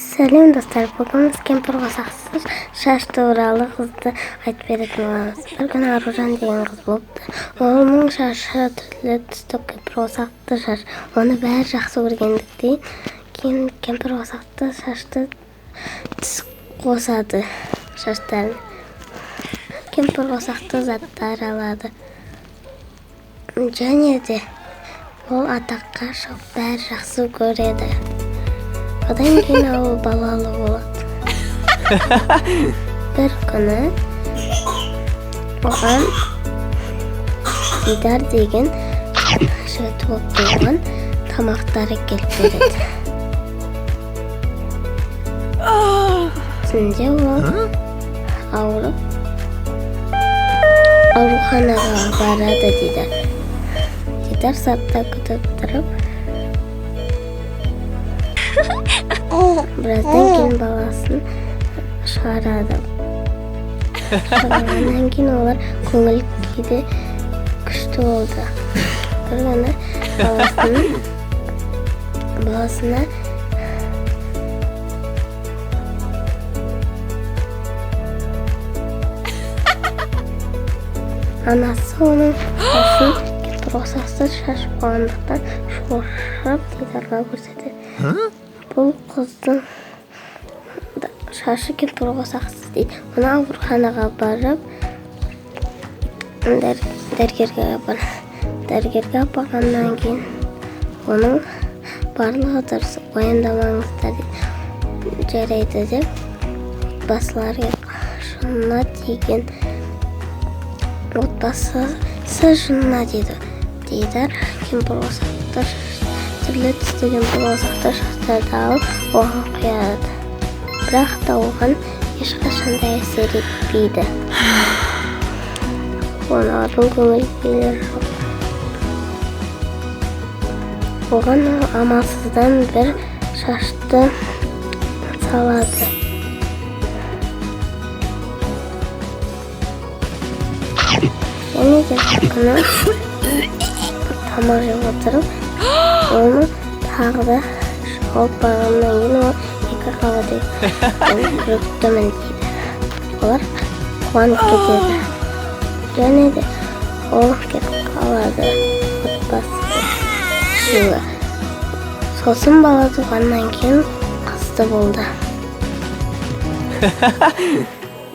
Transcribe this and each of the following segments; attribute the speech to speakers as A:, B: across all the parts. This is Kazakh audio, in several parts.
A: Сәлем достар, бүгін біз кемпір қосақсыз шаш туралы қызды айтып беретін боламыз. Бір күні Аружан деген қыз болыпты. Оның шашы түрлі түсті кемпір қосақты шаш. Оны бәрі жақсы көргендіктен кейін кемпір қосақты шашты тіс қосады шаштарын. Кемпір қосақты заттар алады. Және де ол атаққа шығып бәрі жақсы көреді. Одан кейін ол балалы болады. Бір күні оған Дидар деген жігіт болып туған тамақтары келіп береді. Түнде ол ауырып ауруханаға барады Дидар. Дидар сапта күтіп тұрып, біраздан кейін баласын шығарады. Шығарғаннан кейін олар көңіл күйде күшті болды. Бір күні баласына анасы оның шашын кемпір қосақсыз шаш болғандықтан шошып Дидарға көрсетеді. Бұл қыздың шашы кемпір қосақсыз дейді. Оны ауруханаға барып дәрігерге апарғаннан кейін оның барлығы дұрыс, уайымдамаңыздар дейді. Жарайды деп отбасыларға жынына тиген отбасы жынына дейді. Дидар кемпір қосақты түрлі түсті кемпір қосақты шаштарды алып оған құяды. Бірақ та оған ешқашанда әсер етпейді. Олардың көңіл күйлері жоқ. Оған амалсыздан бір шашты салады. Және де күні тамақ жеп отырып, оны тағы да шауып барғаннан кейін ол екі қабат жүктімін дейді. Олар қуанып кетеді. Және де ол кетіп қалады отбасы үшеуі. Сосын бала туғаннан кейін қызды болды.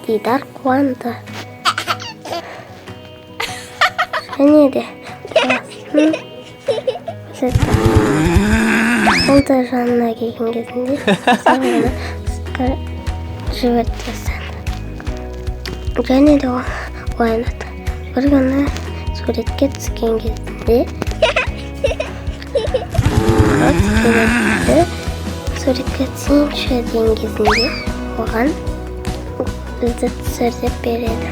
A: Дидар қуанды. Және де баласын көрсетті. Ол да жанына келген кезінде сағына сыртқа жіберіп тастады. Және де уайымдады. Бір күні суретке түскен кезінде суретке түсейінші деген кезінде оған бізді түсір деп береді.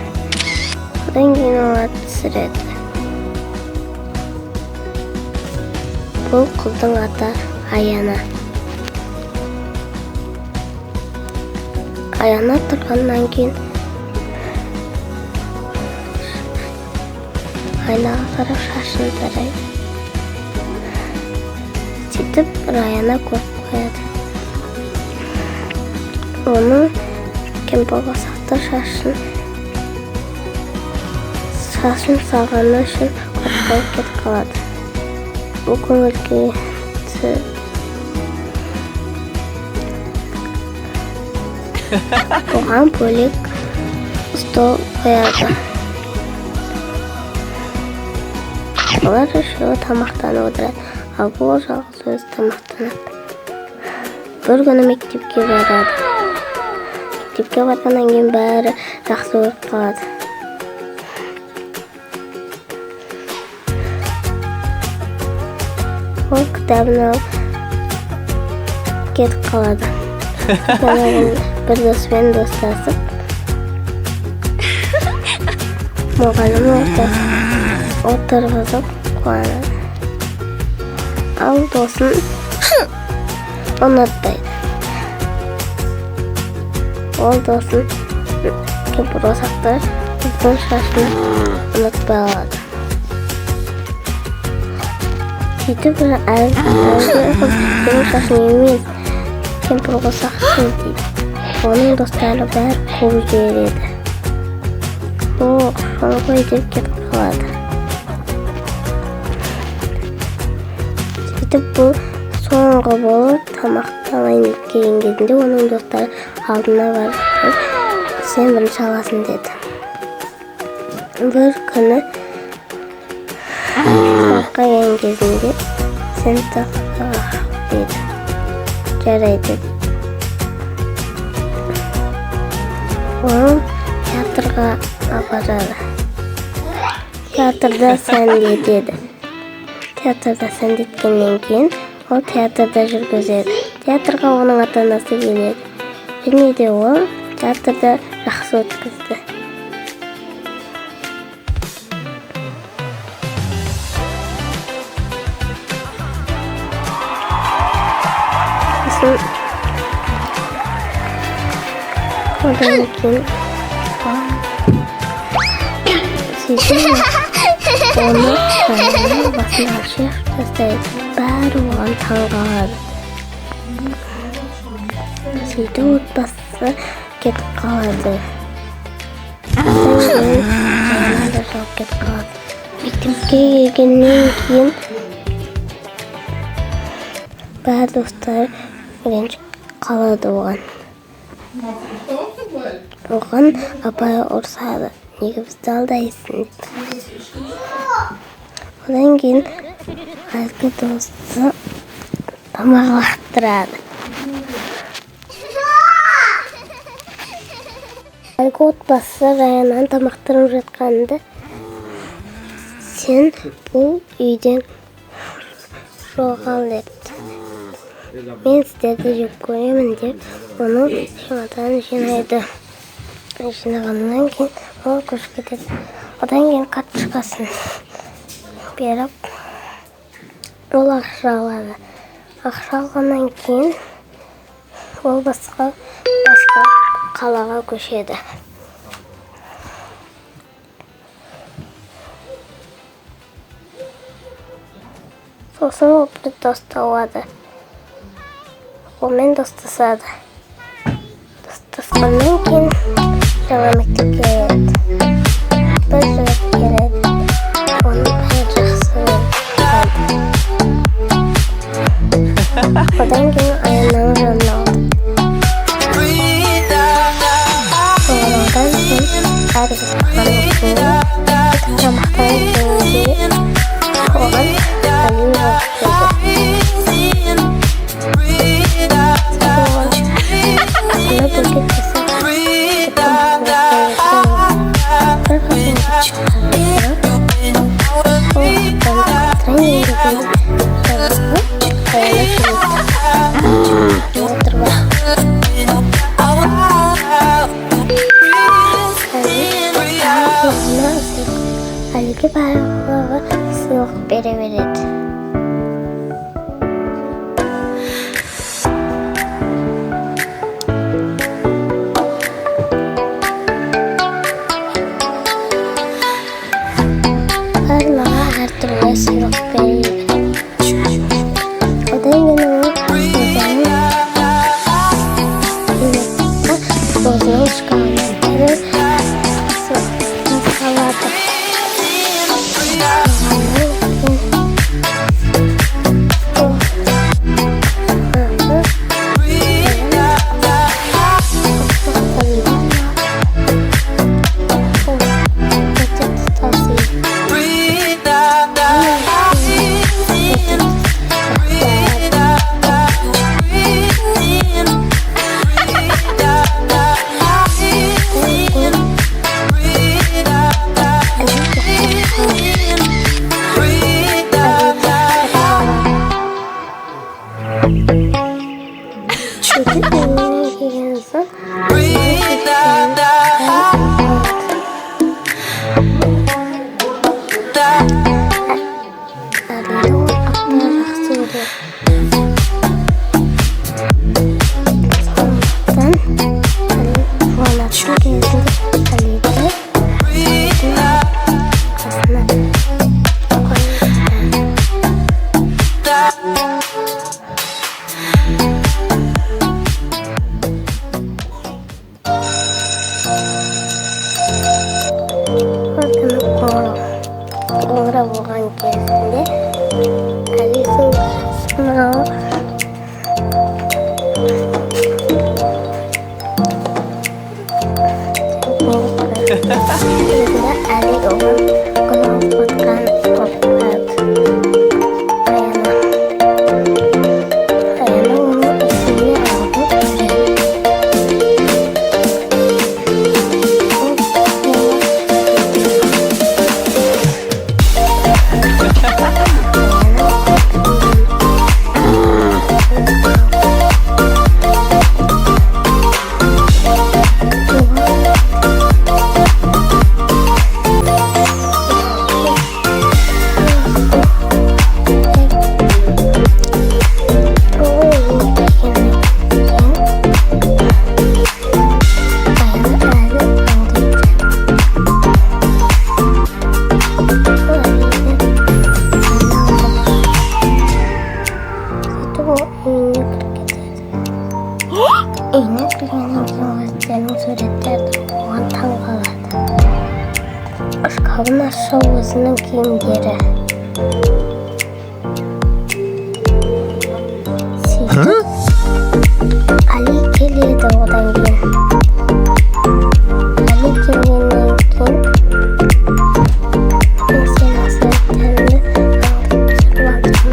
A: Одан кейін олар түсіреді. Бұл қыздың аты Аяна. Аяна тұрғаннан кейін айнаға қарап шашын тарайды. Сөйтіп бір Аяна көріп қояды. Оның кемпір қосақты шашын салғаны үшін қорқып кетіп қалады. Бұл көңіл күйді оған бөлек стол қояды. Олар үшеуі тамақтанып отырады, ал бұл жалғыз өзі тамақтанады. Бір күні мектепке барады. Мектепке барғаннан кейін бәрі жақсы көріп қалады. Ол кітабын алып кетіп қалады. Бір доспен достасып, мұғалім отырғызып қуанады. Ал досын ұнатпайды. Ол досын кемпір қосақты қыздың шашын ұнатпай алады. Сөйтіп әлгі қыз менің шашым емес, кемпір қосақсың дейді. Оның достары бәрі қуып жібереді. Соны ғой деп кетіп қалады. Сөйтіп бұл соңғы болып тамақтанайын деп келген кезінде оның достары алдына барып, сен бірінші аласың деді. Бір күні тамаққа келген кезінде сен таққа дейді. Жарайды. Оны театрға апарады. Театрда сәндетеді. Театрда сәндеткеннен кейін ол театрда жүргізеді. Театрға оның ата-анасы келеді. Және де ол театрда жақсы өткізді. Одан кейін оны басына шеш тастайды. Бәрі оған таң қалады. Сөйтіп отбасы кетіп қалады. Мектепке келгеннен кейін бәрі достары ренжіп қалады оған. Оған апай ұрсады. Неге бізді алдайсың? Одан кейін әлгі досы тамақ лақтырады. Әлгі отбасы райынан тамақтанып жатқанда сен бұл үйден жоғал депті. Мен сіздерді жек көремін деп оның шамадан жинайды. Жинағаннан кейін ол көшіп кетеді. Одан кейін карточкасын беріп, ол ақша алады. Ақша алғаннан кейін ол басқа қалаға көшеді. Сосын ол бір дос тауады. Онымен достасады. Достасқаннан кейін жаңа мектепке келеді. Бір жігіт келеді. Оның бәрі жақсы көреді. Одан кейін аяғынан жанын алды. Одан кейін әрі тамақтан кейін оған әлем әлгі барлығы сыйлық бере береді. Барлығы әртүрлі сыйлық береді. Одан кейін өзінің шкалыстары салады. болған кезінде Алисың мынау Али оған құлап отқан қорқады. Аяна оның үстіне алып үйіне кіргеннен кейін өздерінің суреттерді оған таңғалады. Шкафын ашса өзінің киімдері. Сөйтіп Али келеді одан кейін. Али келгеннен кейін мен сенің суреттеріңді алып түсіріп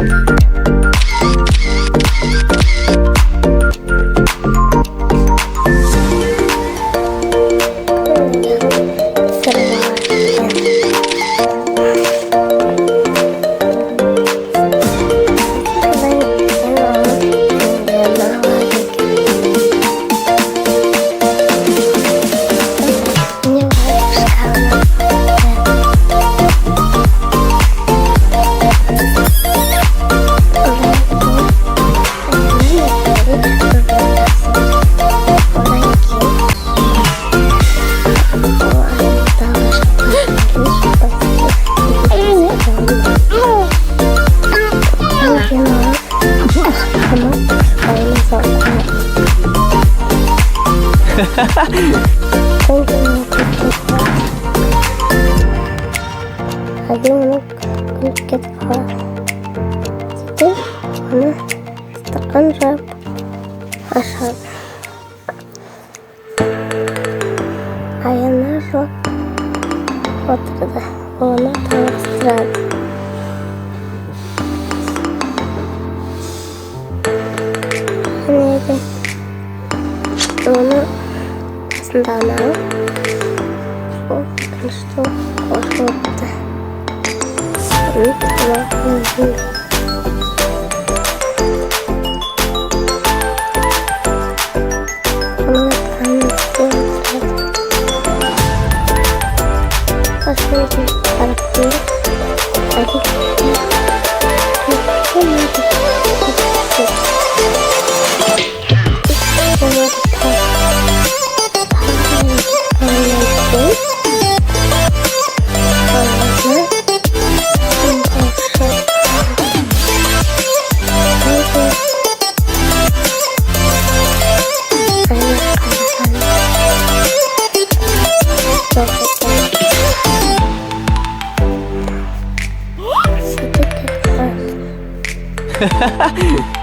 A: алдым дейді. Али оны күліп кетіп қалады. Сөйтіп оны стакан жауып ашады. Аяна жылап отырды. Оны таныстырады. Оны қасында анау ол тыныштық қосылыпты. Оны таныстырады. Қасында қарапты.
B: Ha ha ha!